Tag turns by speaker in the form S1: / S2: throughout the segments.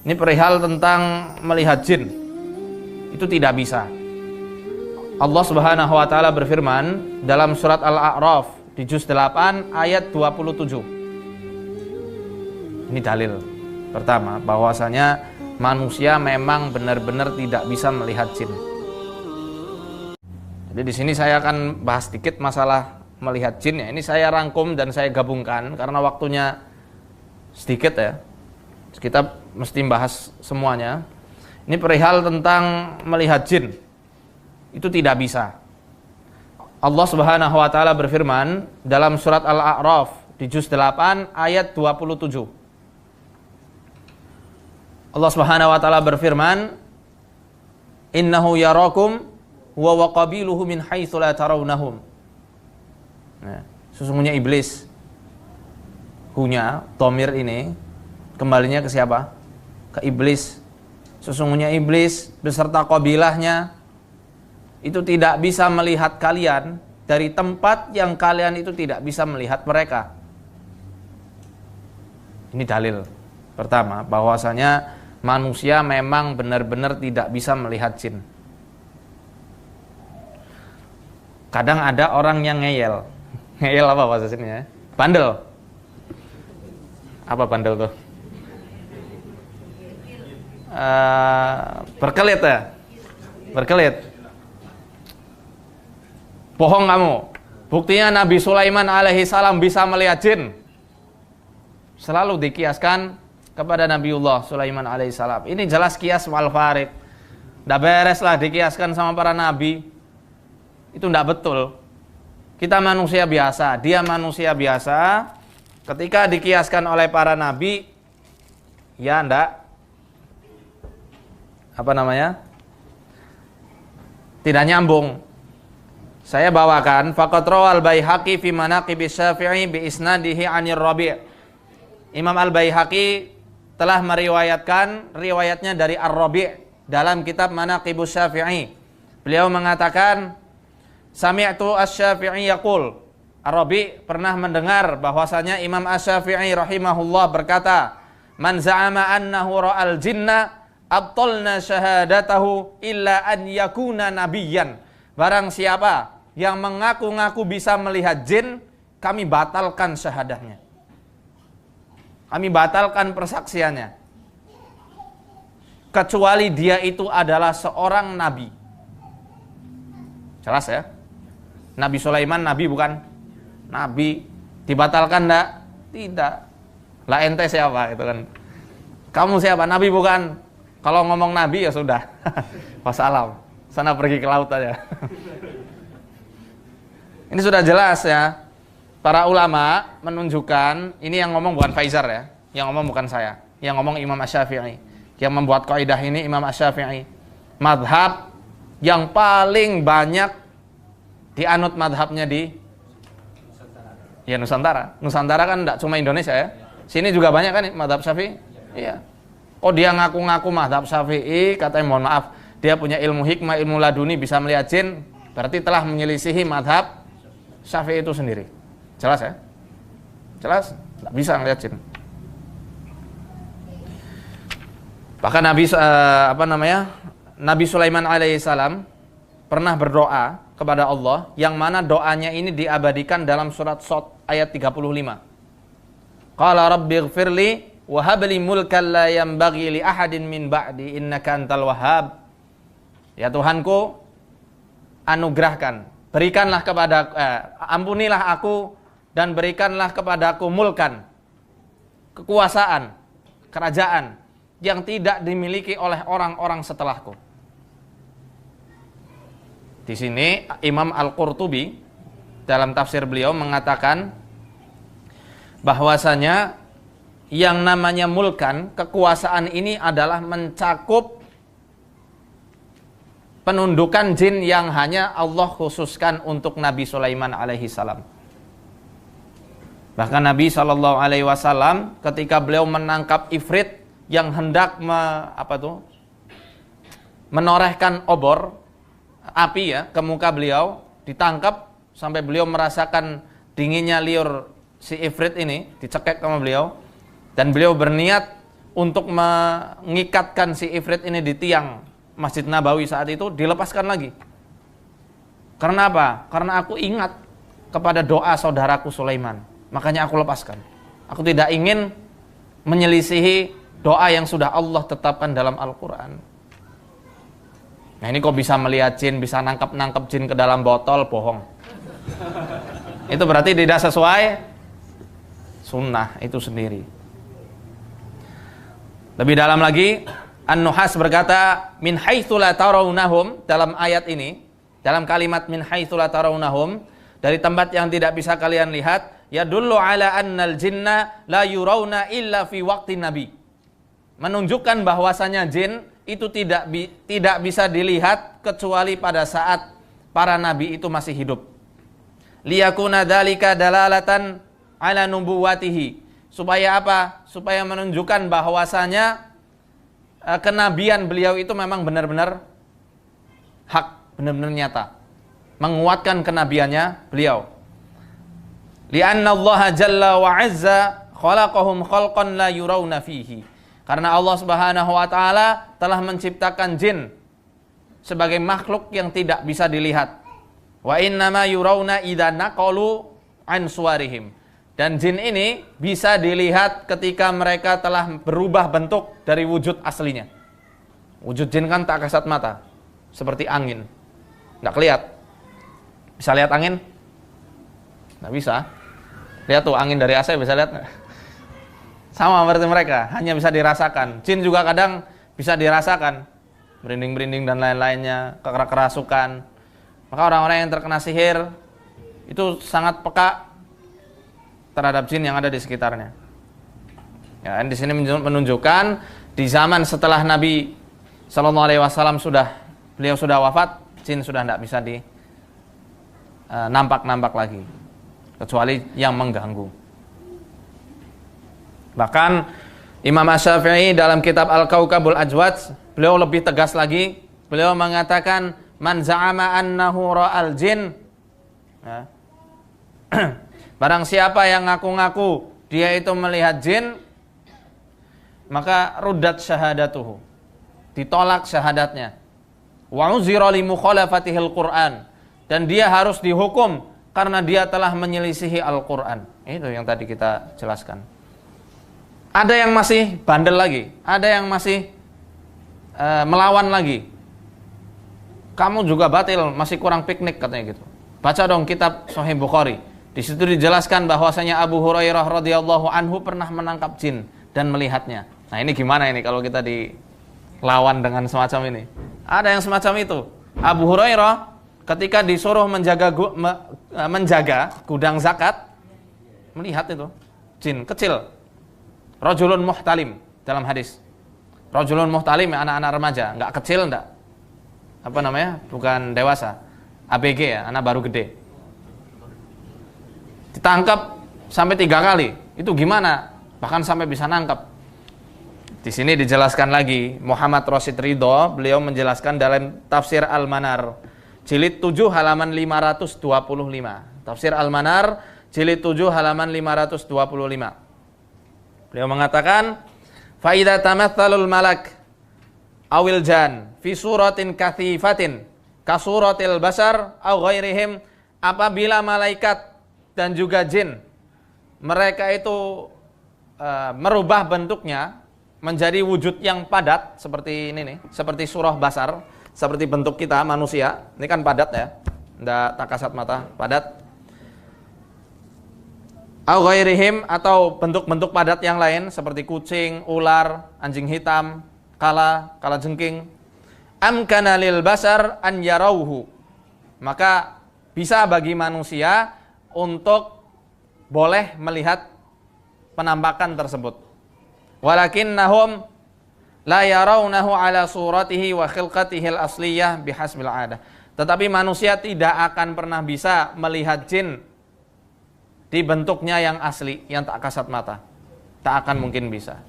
S1: Ini perihal tentang melihat jin. Itu tidak bisa. Allah Subhanahu wa taala berfirman dalam surat Al-A'raf di juz 8 ayat 27. Ini dalil pertama bahwasanya manusia memang benar-benar tidak bisa melihat jin. Jadi di sini saya akan bahas sedikit masalah melihat jin ya. Ini saya rangkum dan saya gabungkan karena waktunya sedikit ya. Kita mesti bahas semuanya. Ini perihal tentang melihat jin. Itu tidak bisa. Allah Subhanahu wa taala berfirman dalam surat Al-A'raf di juz 8 ayat 27. Allah Subhanahu wa taala berfirman, "Innahu yarakum wa qabiluhu min haitsu la tarawnahum." Nah, sesungguhnya iblis, hunya dhamir ini kembalinya ke siapa? Ke iblis. Sesungguhnya iblis beserta kabilahnya itu tidak bisa melihat kalian dari tempat yang kalian itu tidak bisa melihat mereka. Ini dalil pertama bahwasanya manusia memang benar-benar tidak bisa melihat jin. Kadang ada orang yang ngeyel. Ngeyel apa bahasa sini ya? Bandel. Apa bandel tuh? Berkelit ya? Berkelit. Bohong kamu. Buktinya Nabi Sulaiman alaihi salam bisa melihat jin. Selalu dikiaskan kepada Nabiullah Sulaiman alaihi salam. Ini jelas kias wal farid. Nggak beres lah dikiaskan sama para nabi. Itu nggak betul. Kita manusia biasa, dia manusia biasa. Ketika dikiaskan oleh para nabi, ya ndak tidak nyambung. Saya bawakan faqad rawal Baihaqi fi manaqib Syafi'i bi isnadihi 'anir Rabi'. Imam Al-Baihaqi telah meriwayatkan riwayatnya dari Ar-Rabi' dalam kitab Manaqib Syafi'i. Beliau mengatakan sami'tu asy-Syafi'i yaqul. Ar-Rabi' pernah mendengar bahwasanya Imam Asy-Syafi'i rahimahullah berkata, "Man za'ama annahu ra'al jinna abtalna syahadatahu illa an yakuna nabiyyan." Barang siapa yang mengaku-ngaku bisa melihat jin, kami batalkan syahadahnya. Kami batalkan persaksiannya. Kecuali dia itu adalah seorang nabi. Jelas ya? Nabi Sulaiman nabi bukan? Nabi. Dibatalkan enggak? Tidak. Lah ente siapa itu kan? Kamu siapa? Nabi bukan? Kalau ngomong nabi ya sudah. Wassalam. Sana pergi ke laut aja. Ini sudah jelas ya. Para ulama menunjukkan, ini yang ngomong bukan Faizar ya, yang ngomong bukan saya, yang ngomong Imam Asy-Syafi'i. Yang membuat kaidah ini Imam Asy-Syafi'i. Madhab yang paling banyak dianut madhabnya di Nusantara. Nusantara kan enggak cuma Indonesia ya. Sini juga banyak kan madhab Syafi'i. Iya. Oh dia ngaku-ngaku madhab Syafi'i, katanya mohon maaf, dia punya ilmu hikmah, ilmu laduni, bisa melihat jin, berarti telah menyelisihi madhab Syafi'i itu sendiri. Jelas ya? Jelas? Tidak bisa melihat jin. Bahkan Nabi Sulaiman alaihissalam pernah berdoa kepada Allah, yang mana doanya ini diabadikan dalam surat Shad ayat 35. Qala rabbighfirli wa habli mulkan la yanbaghi li ahadin min ba'di innaka antal wahhab. Ya Tuhanku, anugerahkan, berikanlah ampunilah aku dan berikanlah kepadaku mulkan, kekuasaan, kerajaan yang tidak dimiliki oleh orang-orang setelahku. Di sini Imam Al-Qurtubi dalam tafsir beliau mengatakan bahwasanya yang namanya mulkan, kekuasaan ini adalah mencakup penundukan jin yang hanya Allah khususkan untuk Nabi Sulaiman alaihi salam. Bahkan Nabi SAW ketika beliau menangkap ifrit yang hendak menorehkan obor api ya ke muka beliau, ditangkap sampai beliau merasakan dinginnya liur si ifrit ini, dicekek sama beliau, dan beliau berniat untuk mengikatkan si ifrit ini di tiang Masjid Nabawi saat itu, dilepaskan lagi. Karena apa? Karena aku ingat kepada doa saudaraku Sulaiman, makanya aku lepaskan. Aku tidak ingin menyelisihi doa yang sudah Allah tetapkan dalam Al-Quran. Nah ini kok bisa melihat jin, bisa nangkep jin ke dalam botol, bohong. Itu berarti tidak sesuai sunnah itu sendiri. Lebih dalam lagi, An-Nuhas berkata, min haitsu la tarawnahum, dalam ayat ini, dalam kalimat min haitsu la tarawnahum, dari tempat yang tidak bisa kalian lihat, yadullu ala annal jinna la yurawna illa fi waqti nabi. Menunjukkan bahwasanya jin itu tidak bisa dilihat kecuali pada saat para nabi itu masih hidup. Liyakuna dzalika dalalatan ala nubuwatihi. Supaya apa? Supaya menunjukkan bahwasanya kenabian beliau itu memang benar-benar hak, benar-benar nyata. Menguatkan kenabiannya beliau. Li'anna Allah jalla wa azza khalaqahum khalqan la yurawna fihi. Karena Allah Subhanahu wa taala telah menciptakan jin sebagai makhluk yang tidak bisa dilihat. Wa innama yurawna idza naqalu an suwarihim. Dan jin ini bisa dilihat ketika mereka telah berubah bentuk dari wujud aslinya. Wujud jin kan tak kasat mata, seperti angin. Nggak kelihatan. Bisa lihat angin? Nggak bisa. Lihat tuh angin dari AC, bisa lihat nggak? Sama seperti mereka, hanya bisa dirasakan. Jin juga kadang bisa dirasakan. Merinding-merinding dan lain-lainnya, kerasukan. Maka orang-orang yang terkena sihir itu sangat peka terhadap jin yang ada di sekitarnya. Ya, di sini menunjukkan di zaman setelah Nabi Sallallahu Alaihi Wasallam beliau sudah wafat, jin sudah tidak bisa nampak lagi, kecuali yang mengganggu. Bahkan Imam Asy-Syafi'i dalam kitab Al-Kaukabul Ajwad, beliau lebih tegas lagi. Beliau mengatakan, man za'ama annahu ra'al jin, ya. Barang siapa yang ngaku-ngaku dia itu melihat jin, maka ruddat syahadatuhu, ditolak syahadatnya. Wa uzira li mukhalafatihil Qur'an, dan dia harus dihukum karena dia telah menyelisihi Al-Qur'an. Itu yang tadi kita jelaskan. Ada yang masih bandel lagi, ada yang masih melawan lagi. Kamu juga batil, masih kurang piknik katanya gitu. Baca dong kitab Sahih Bukhari. Di situ dijelaskan bahwasanya Abu Hurairah radhiyallahu anhu pernah menangkap jin dan melihatnya. Nah, ini gimana ini kalau kita dilawan dengan semacam ini? Ada yang semacam itu. Abu Hurairah ketika disuruh menjaga gudang zakat, melihat itu jin kecil. Rajulun muhtalim dalam hadis. Rajulun muhtalim, anak-anak remaja, enggak kecil enggak. Apa namanya? Bukan dewasa. ABG ya, anak baru gede. Ditangkap sampai 3 kali. Itu gimana? Bahkan sampai bisa nangkap. Di sini dijelaskan lagi, Muhammad Rasyid Ridho, beliau menjelaskan dalam Tafsir Al-Manar jilid 7 halaman 525. Tafsir Al-Manar jilid 7 halaman 525. Beliau mengatakan, fa idza tamatsalul malak awil jan fi suratin kathifatin ka suratil basar aw ghairihim, apabila malaikat dan juga jin mereka itu merubah bentuknya menjadi wujud yang padat seperti ini nih, seperti surah basar, seperti bentuk kita manusia. Ini kan padat ya, enggak tak kasat mata, padat. Au ghairihim, atau bentuk-bentuk padat yang lain seperti kucing, ular, anjing hitam, kala jengking. Amkana lil basar an yarauhu, maka bisa bagi manusia untuk boleh melihat penampakan tersebut. Walakinnahum la yarawnahu ala suratihi wa khilqatihi al-asliyah bihasbil 'adah. Tetapi manusia tidak akan pernah bisa melihat jin di bentuknya yang asli, yang tak kasat mata. Tak akan mungkin bisa.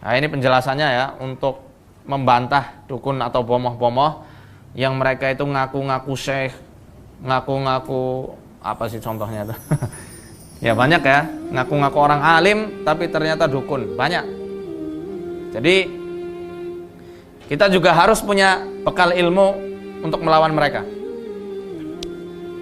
S1: Nah, ini penjelasannya ya untuk membantah dukun atau bomoh-bomoh yang mereka itu ngaku-ngaku syekh, ngaku-ngaku apa sih contohnya itu? Ya banyak ya, ngaku-ngaku orang alim tapi ternyata dukun, banyak. Jadi kita juga harus punya bekal ilmu untuk melawan mereka.